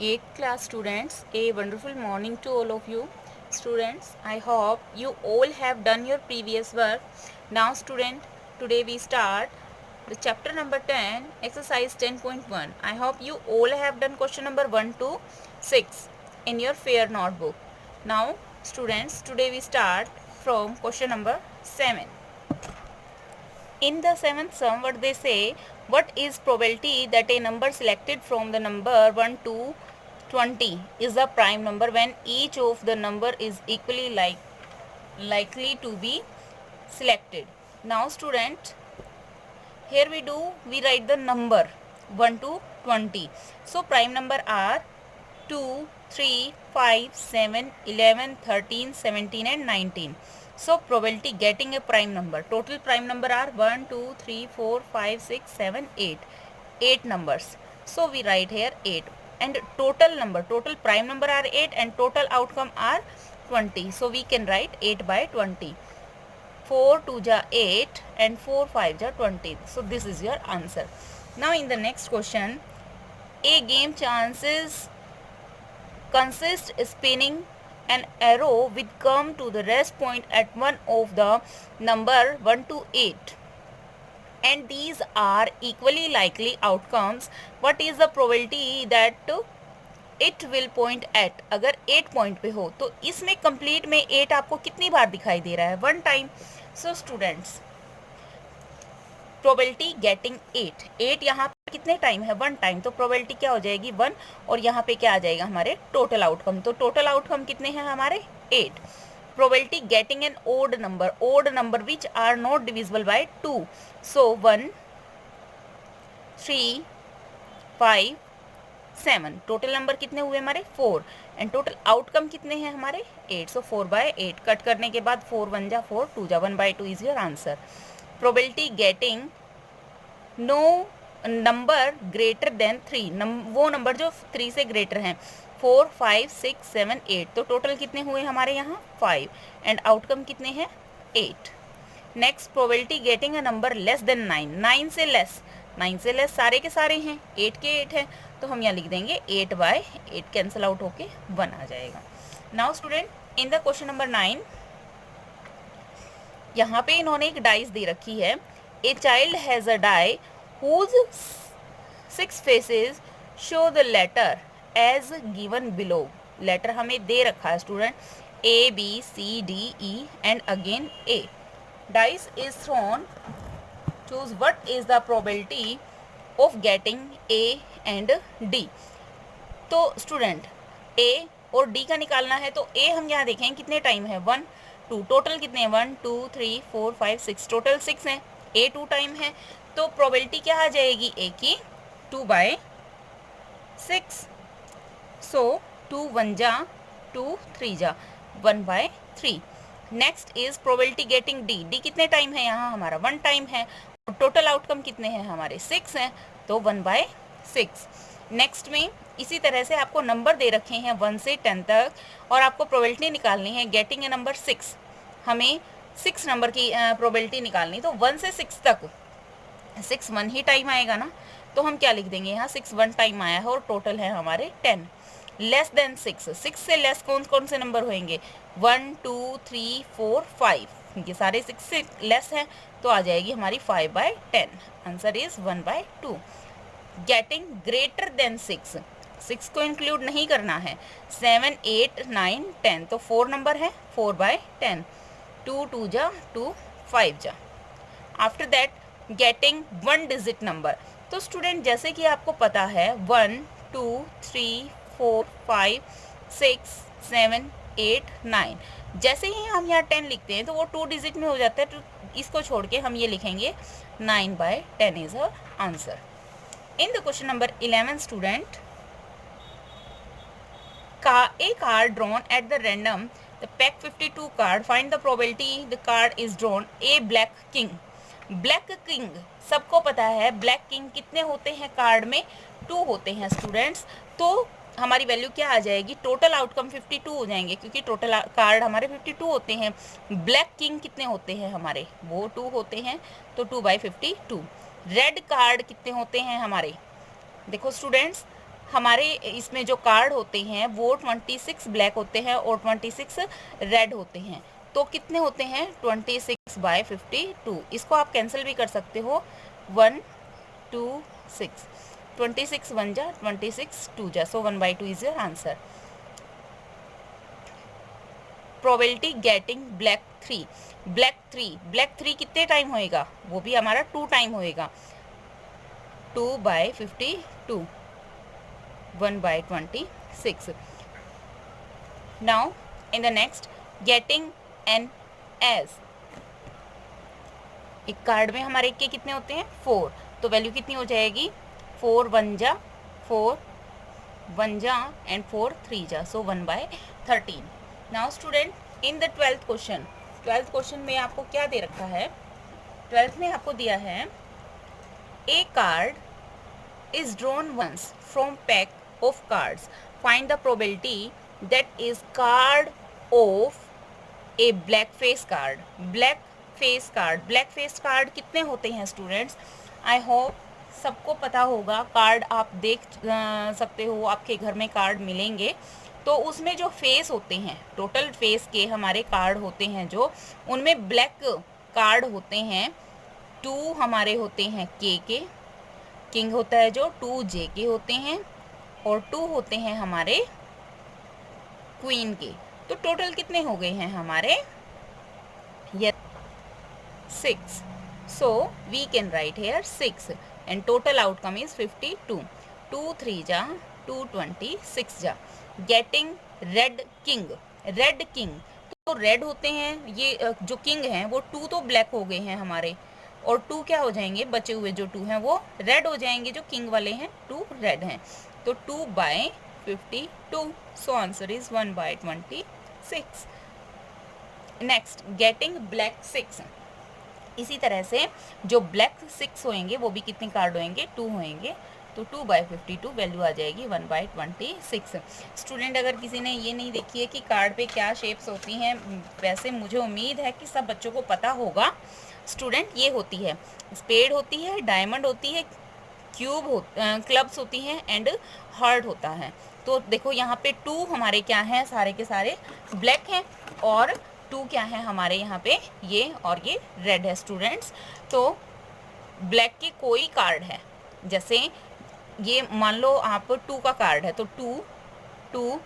8th class students, a wonderful morning to all of you. Students, I hope you all have done your previous work. Now student, today we start the chapter number 10, exercise 10.1. I hope you all have done question number 1 to 6 in your fair notebook. Now students, today we start from question number 7. In the seventh sum, what they say, what is probability that a number selected from the number 1 to 20 is a prime number when each of the number is equally likely to be selected. Now student, here we write the number 1 to 20. So prime number are 2, 3, 5, 7, 11, 13, 17 and 19. So probability getting a prime number. Total prime number are 1, 2, 3, 4, 5, 6, 7, 8. 8 numbers. So we write here 8. And total prime number are 8 and total outcome are 20. So we can write 8 by 20. 4 2 ja 8 and 4 5 ja 20. So this is your answer. Now in the next question, a game consists spinning an arrow with come to the rest point at one of the number 1 to 8 and these are equally likely outcomes. What is the probability that it will point at? अगर 8 point पे हो तो इसमें complete में 8 आपको कितनी बार दिखाई दे रहा है? 1 time. So students, probability getting 8 यहाँ पे कितने टाइम है? 1 टाइम. तो प्रोबेबिलिटी क्या हो जाएगी? 1. और यहाँ पे क्या आ जाएगा? हमारे टोटल आउटकम. तो टोटल आउटकम कितने हैं हमारे? 8. Probability getting an odd number which are not divisible by 2. So 1, 3, 5, 7. Total number कितने हुए हमारे? 4. एंड टोटल आउटकम कितने हैं हमारे? 8. सो 4 by 8 कट करने के बाद 4 1 जा 4, 2 जा 1 by 2 is your answer. Probability getting no number greater than 3. वो नंबर जो 3 से ग्रेटर हैं. 4 5 6 7 8. तो टोटल कितने हुए हमारे यहाँ? 5. एंड आउटकम कितने हैं? 8. Next, probability getting a number less than 9. 9 से लेस सारे के सारे हैं, 8 के 8 हैं. तो हम यहाँ लिख देंगे 8 by 8 कैंसिल आउट होके 1 आ जाएगा. Now student, in the question number 9 यहाँ पे इन्होंने एक डाइस दे रखी है. A child has a die whose 6 faces show the letter as given below. Letter हमें दे रखा है student, A B C D E and again A. Dice is thrown. Choose what is the probability of getting A and D. तो student, A और D का निकालना है. तो A हम यहाँ देखें कितने टाइम है? 1 2. टोटल कितने हैं? 1 2 3 4 5 6. टोटल 6 हैं. A 2 टाइम है. तो प्रोबेबिलिटी क्या आ जाएगी A की? 2 by 6. सो 2 1 जा 2 3 जा 1 by 3. Next is probability getting D. D कितने टाइम है यहाँ हमारा? 1 टाइम है. और टोटल आउटकम कितने हैं हमारे? 6 हैं. तो 1 by 6. नेक्स्ट में इसी तरह से आपको नंबर दे रखे हैं 1 से 10 तक और आपको प्रोबेबिलिटी निकालनी है गेटिंग ए नंबर 6. हमें 6 नंबर की प्रोबेबिलिटी निकालनी. तो 1 से 6 तक 6 1 ही टाइम आएगा ना. तो हम क्या लिख देंगे यहाँ? 6 1 टाइम आया है और टोटल है हमारे 10. Less than 6. 6 से लेस कौन कौन से नंबर होंगे? 1 2 3 4 5. ये सारे 6 से लेस हैं. तो आ जाएगी हमारी 5 by 10. Answer is 1 by 2. Getting greater than 6. 6 को इंक्लूड नहीं करना है. 7 8 9 10. तो 4 नंबर है. 4 by 10. 2 2 जा 2 5 जा. After that getting 1 digit number. तो स्टूडेंट, जैसे कि आपको पता है 1 2 3 4 5 6 7 8 9. जैसे ही हम यहाँ 10 लिखते हैं तो वो 2 डिजिट में हो जाता है. तो इसको छोड़ के हम ये लिखेंगे 9 by 10 is a answer. In the question number 11 student, a card drawn at the random the pack 52 card, find the probability the card is drawn a black king. Black king सबको पता है. ब्लैक किंग कितने होते हैं card में? 2 होते हैं students. तो हमारी वैल्यू क्या आ जाएगी? टोटल आउटकम 52 हो जाएंगे क्योंकि टोटल कार्ड हमारे 52 होते हैं. ब्लैक किंग कितने होते हैं हमारे? वो 2 होते हैं. तो 2 by 52. रेड कार्ड कितने होते हैं हमारे? देखो स्टूडेंट्स, हमारे इसमें जो कार्ड होते हैं वो 26 ब्लैक होते हैं और 26 रेड होते हैं। तो कितने होते हैं 26/52। इसको आप कैंसिल भी कर सकते हो, 1 2 6, 26 1 जा 26 2 जा, सो 1/2 is your answer. Probability getting black 3, black three कितने टाइम होएगा, वो भी हमारा 2 टाइम होएगा, 2/52, 1/26। Now in the next getting an S, एक कार्ड में हमारे के कितने होते हैं 4, तो वैल्यू कितनी हो जाएगी 4 1 जा 4 1 जा एंड 4 3 जा, सो 1/13। Now student in the 12th question में आपको क्या दे रखा है, 12th में आपको दिया है a card is drawn once from pack of cards, find the probability that is card of a black face card. Black face card कितने होते हैं स्टूडेंट्स, आई होप सबको पता होगा। कार्ड आप देख सकते हो, आपके घर में कार्ड मिलेंगे, तो उसमें जो फेस होते हैं, टोटल फेस के हमारे कार्ड होते हैं जो, उनमें ब्लैक कार्ड होते हैं 2 हमारे होते हैं के किंग होता है जो, 2 जे के होते हैं और 2 होते हैं हमारे क्वीन के। तो टोटल कितने हो गए हैं हमारे, ये 6, so we can write here 6 and total outcome is 52, 2 3 जा 226 जा। getting red king, तो रेड होते हैं ये जो किंग हैं वो 2 तो ब्लैक हो गए हैं हमारे, और 2 क्या हो जाएंगे, बचे हुए जो 2 हैं वो रेड हो जाएंगे, जो किंग वाले हैं 2 रेड हैं, तो 2/52, so answer is 1/26। Next getting black 6, इसी तरह से जो ब्लैक 6 होंगे वो भी कितने कार्ड होंगे 2 होंगे, तो 2/52 वैल्यू आ जाएगी 1/26। स्टूडेंट अगर किसी ने ये नहीं देखी है कि कार्ड पे क्या शेप्स होती हैं, वैसे मुझे उम्मीद है कि सब बच्चों को पता होगा। स्टूडेंट ये होती है स्पेड होती है, डायमंड होती है, क्लब्स होती हैं एंड हार्ट होता है। तो देखो यहाँ पे 2 हमारे क्या हैं, सारे के सारे ब्लैक हैं, और 2 क्या है हमारे यहाँ पे ये, और ये रेड है स्टूडेंट्स। तो ब्लैक के कोई कार्ड है, जैसे ये मान लो आप 2 का कार्ड है, तो 2 2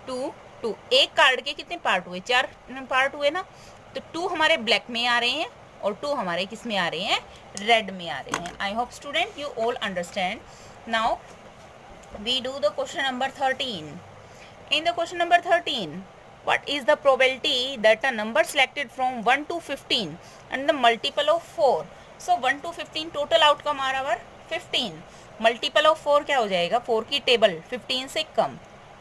2 2, एक कार्ड के कितने पार्ट हुए, 4 पार्ट हुए ना, तो 2 हमारे ब्लैक में आ रहे हैं और 2 हमारे किस में आ रहे हैं, रेड में आ रहे हैं। I hope student you all understand. Now we do the question number 13। In the question number 13, what is the probability that a number selected from 1 to 15 and the multiple of 4, so 1 to 15 total outcome are our 15, multiple of 4 क्या हो जाएगा, 4 की table 15 से कम,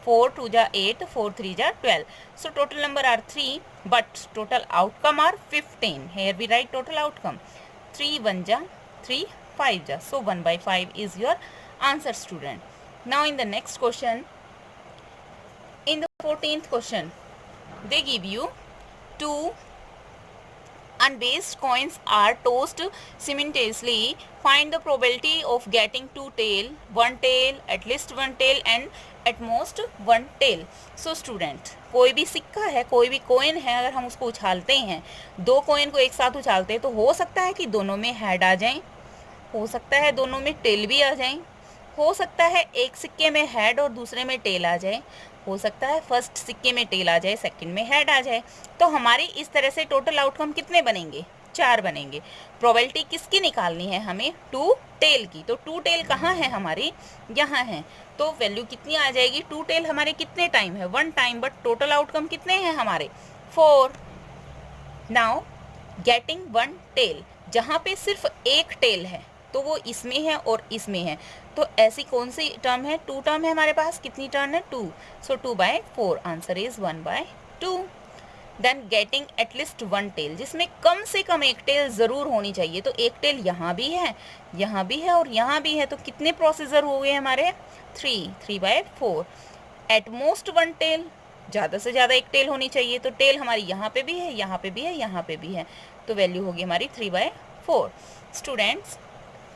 4 2 जा 8, 4 3 जा 12, so total number are 3 but total outcome are 15, here we write total outcome 3 1 जा 3 5 जा, so 1/5 is your answer student. Now in the next question, in the 14th question, they give you 2 unbased coins are tossed simultaneously, find the probability of getting 2 tail, 1 tail, at least 1 tail and at most 1 tail. So student, कोई भी सिक्का है, कोई भी coin है, अगर हम उसको उछालते हैं, 2 कोइन को एक साथ उछालते हैं, तो हो सकता है कि दोनों में हेड आ जाएं, हो सकता है दोनों में टेल भी आ जाएं, हो सकता है एक सिक्के में हेड और दूसरे में टेल आ जाए, हो सकता है फर्स्ट सिक्के में टेल आ जाए, सेकंड में हेड आ जाए। तो हमारी इस तरह से टोटल आउटकम कितने बनेंगे, 4 बनेंगे। प्रोबेबिलिटी किसकी निकालनी है हमें, 2 टेल की, तो 2 टेल कहाँ है हमारी, यहाँ है, तो वैल्यू कितनी आ जाएगी, 2 टेल हमारे कितने टाइम है, 1 टाइम, बट टोटल आउटकम कितने हैं हमारे 4। नाउ गेटिंग 1 टेल, जहाँ पे सिर्फ एक टेल है तो वो इसमें है और इसमें है, तो ऐसी कौन सी टर्म है, 2 टर्म है हमारे पास, कितनी टर्म है 2, so 2/4, answer is 1/2। Then getting at least 1 tail, जिसमें कम से कम एक टेल ज़रूर होनी चाहिए, तो एक टेल यहाँ भी है, यहाँ भी है और यहाँ भी है, तो कितने प्रोसीजर हो गए हमारे 3/4। एट मोस्ट 1 टेल, ज़्यादा से ज़्यादा एक टेल होनी चाहिए, तो टेल हमारी यहाँ पे भी है, यहाँ पे भी है, यहाँ पे भी है, तो वैल्यू होगी हमारी 3/4। Students,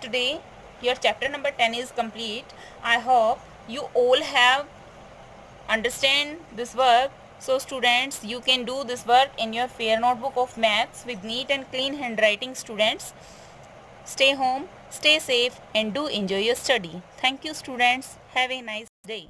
today your chapter number 10 is complete. I hope you all have understand this work. So students, you can do this work in your fair notebook of maths with neat and clean handwriting. Students, stay home, stay safe, and do enjoy your study. Thank you students. Have a nice day.